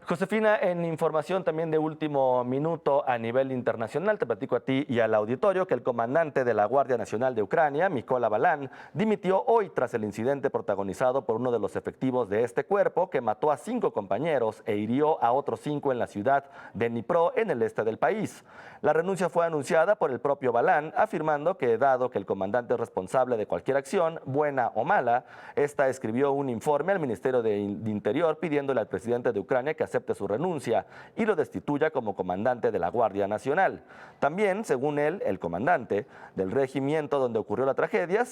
Josefina, en información también de último minuto a nivel internacional, te platico a ti y al auditorio que el comandante de la Guardia Nacional de Ucrania, Mykola Balan, dimitió hoy tras el incidente protagonizado por uno de los efectivos de este cuerpo que mató a 5 compañeros e hirió a otros 5 en la ciudad de Dnipro, en el este del país. La renuncia fue anunciada por el propio Balan, afirmando que dado que el comandante es responsable de cualquier acción, buena o mala, esta escribió un informe al Ministerio de Interior pidiéndole al presidente de Ucrania que acepte su renuncia y lo destituya como comandante de la Guardia Nacional. También, según él, el comandante del regimiento donde ocurrió la tragedia y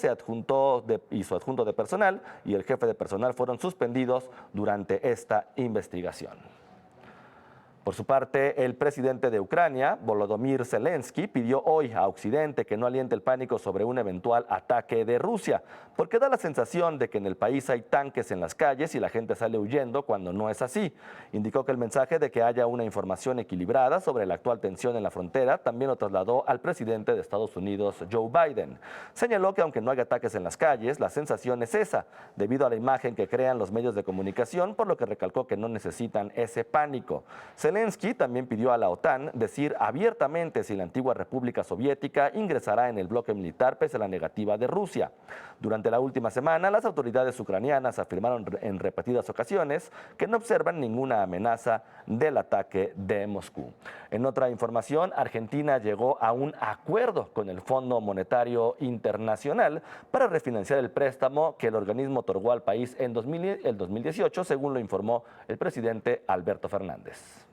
su adjunto de personal y el jefe de personal fueron suspendidos durante esta investigación. Por su parte, el presidente de Ucrania, Volodymyr Zelensky, pidió hoy a Occidente que no aliente el pánico sobre un eventual ataque de Rusia, porque da la sensación de que en el país hay tanques en las calles y la gente sale huyendo cuando no es así. Indicó que el mensaje de que haya una información equilibrada sobre la actual tensión en la frontera también lo trasladó al presidente de Estados Unidos, Joe Biden. Señaló que aunque no haya ataques en las calles, la sensación es esa, debido a la imagen que crean los medios de comunicación, por lo que recalcó que no necesitan ese pánico. Zelensky también pidió a la OTAN decir abiertamente si la antigua República Soviética ingresará en el bloque militar pese a la negativa de Rusia. Durante la última semana, las autoridades ucranianas afirmaron en repetidas ocasiones que no observan ninguna amenaza del ataque de Moscú. En otra información, Argentina llegó a un acuerdo con el Fondo Monetario Internacional para refinanciar el préstamo que el organismo otorgó al país en el 2018, según lo informó el presidente Alberto Fernández.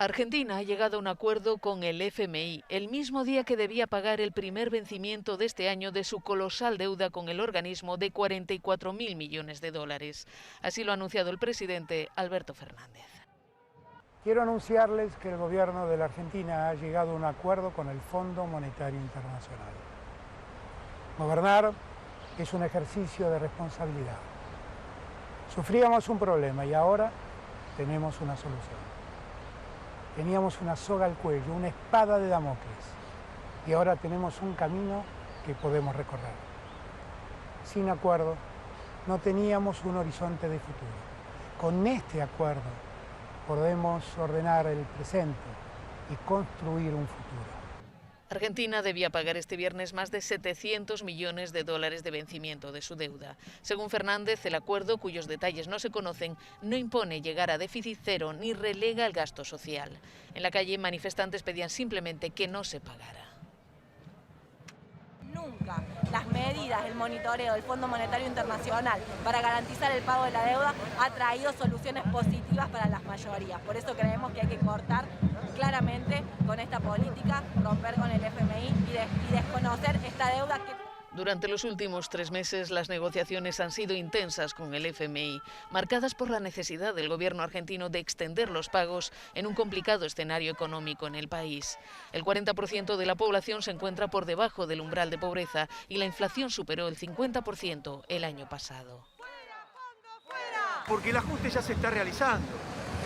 Argentina ha llegado a un acuerdo con el FMI el mismo día que debía pagar el primer vencimiento de este año de su colosal deuda con el organismo de 44.000 millones de dólares. Así lo ha anunciado el presidente Alberto Fernández. Quiero anunciarles que el gobierno de la Argentina ha llegado a un acuerdo con el Fondo Monetario Internacional. Gobernar es un ejercicio de responsabilidad. Sufríamos un problema y ahora tenemos una solución. Teníamos una soga al cuello, una espada de Damocles, y ahora tenemos un camino que podemos recorrer. Sin acuerdo, no teníamos un horizonte de futuro. Con este acuerdo podemos ordenar el presente y construir un futuro. Argentina debía pagar este viernes más de 700 millones de dólares de vencimiento de su deuda. Según Fernández, el acuerdo, cuyos detalles no se conocen, no impone llegar a déficit cero ni relega el gasto social. En la calle, manifestantes pedían simplemente que no se pagara. Nunca las medidas, el monitoreo del Fondo Monetario Internacional para garantizar el pago de la deuda ha traído soluciones positivas para las mayorías. Por eso creemos que hay que cortar claramente con esta política, romper con el FMI y desconocer esta deuda que... Durante los últimos 3 meses, las negociaciones han sido intensas con el FMI, marcadas por la necesidad del gobierno argentino de extender los pagos en un complicado escenario económico en el país. El 40% de la población se encuentra por debajo del umbral de pobreza y la inflación superó el 50% el año pasado. Porque el ajuste ya se está realizando,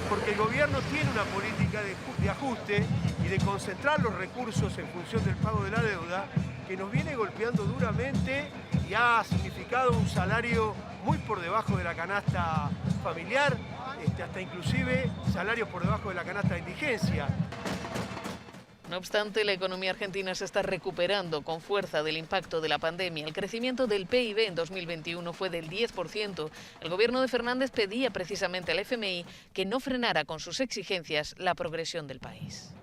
porque el gobierno tiene una política de ajuste y de concentrar los recursos en función del pago de la deuda, que nos viene golpeando duramente y ha significado un salario muy por debajo de la canasta familiar, hasta inclusive salarios por debajo de la canasta de indigencia. No obstante, la economía argentina se está recuperando con fuerza del impacto de la pandemia. El crecimiento del PIB en 2021 fue del 10%. El gobierno de Fernández pedía precisamente al FMI que no frenara con sus exigencias la progresión del país.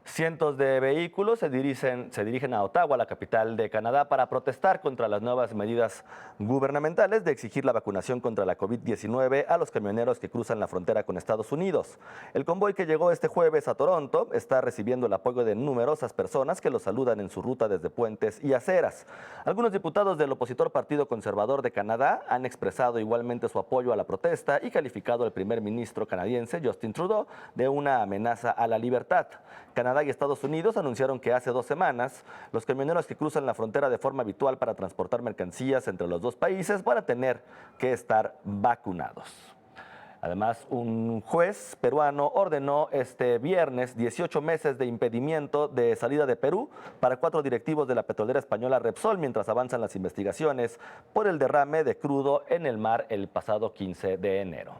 Cientos de vehículos se dirigen a Ottawa, la capital de Canadá, para protestar contra las nuevas medidas gubernamentales de exigir la vacunación contra la COVID-19 a los camioneros que cruzan la frontera con Estados Unidos. El convoy que llegó este jueves a Toronto está recibiendo el apoyo de numerosas personas que lo saludan en su ruta desde puentes y aceras. Algunos diputados del opositor Partido Conservador de Canadá han expresado igualmente su apoyo a la protesta y calificado al primer ministro canadiense, Justin Trudeau, de una amenaza a la libertad. Canadá y Estados Unidos anunciaron que hace 2 semanas los camioneros que cruzan la frontera de forma habitual para transportar mercancías entre los dos países van a tener que estar vacunados. Además, un juez peruano ordenó este viernes 18 meses de impedimento de salida de Perú para 4 directivos de la petrolera española Repsol mientras avanzan las investigaciones por el derrame de crudo en el mar el pasado 15 de enero.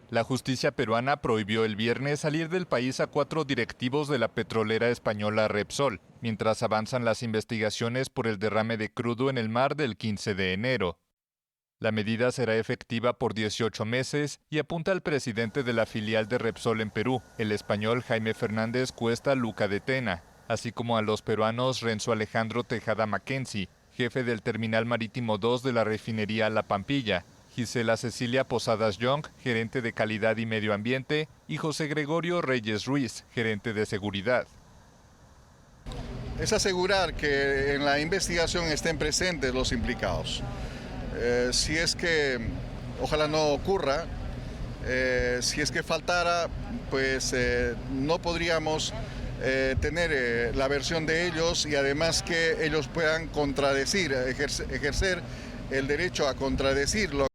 La justicia peruana prohibió el viernes salir del país a 4 directivos de la petrolera española Repsol, mientras avanzan las investigaciones por el derrame de crudo en el mar del 15 de enero. La medida será efectiva por 18 meses y apunta al presidente de la filial de Repsol en Perú, el español Jaime Fernández Cuesta Luca de Tena, así como a los peruanos Renzo Alejandro Tejada Mackenzie, jefe del Terminal Marítimo 2 de la refinería La Pampilla, Gisela Cecilia Posadas Young, gerente de Calidad y Medio Ambiente, y José Gregorio Reyes Ruiz, gerente de Seguridad. Es asegurar que en la investigación estén presentes los implicados. Si es que, ojalá no ocurra, si es que faltara, pues no podríamos tener la versión de ellos y además que ellos puedan contradecir, ejercer el derecho a contradecirlo.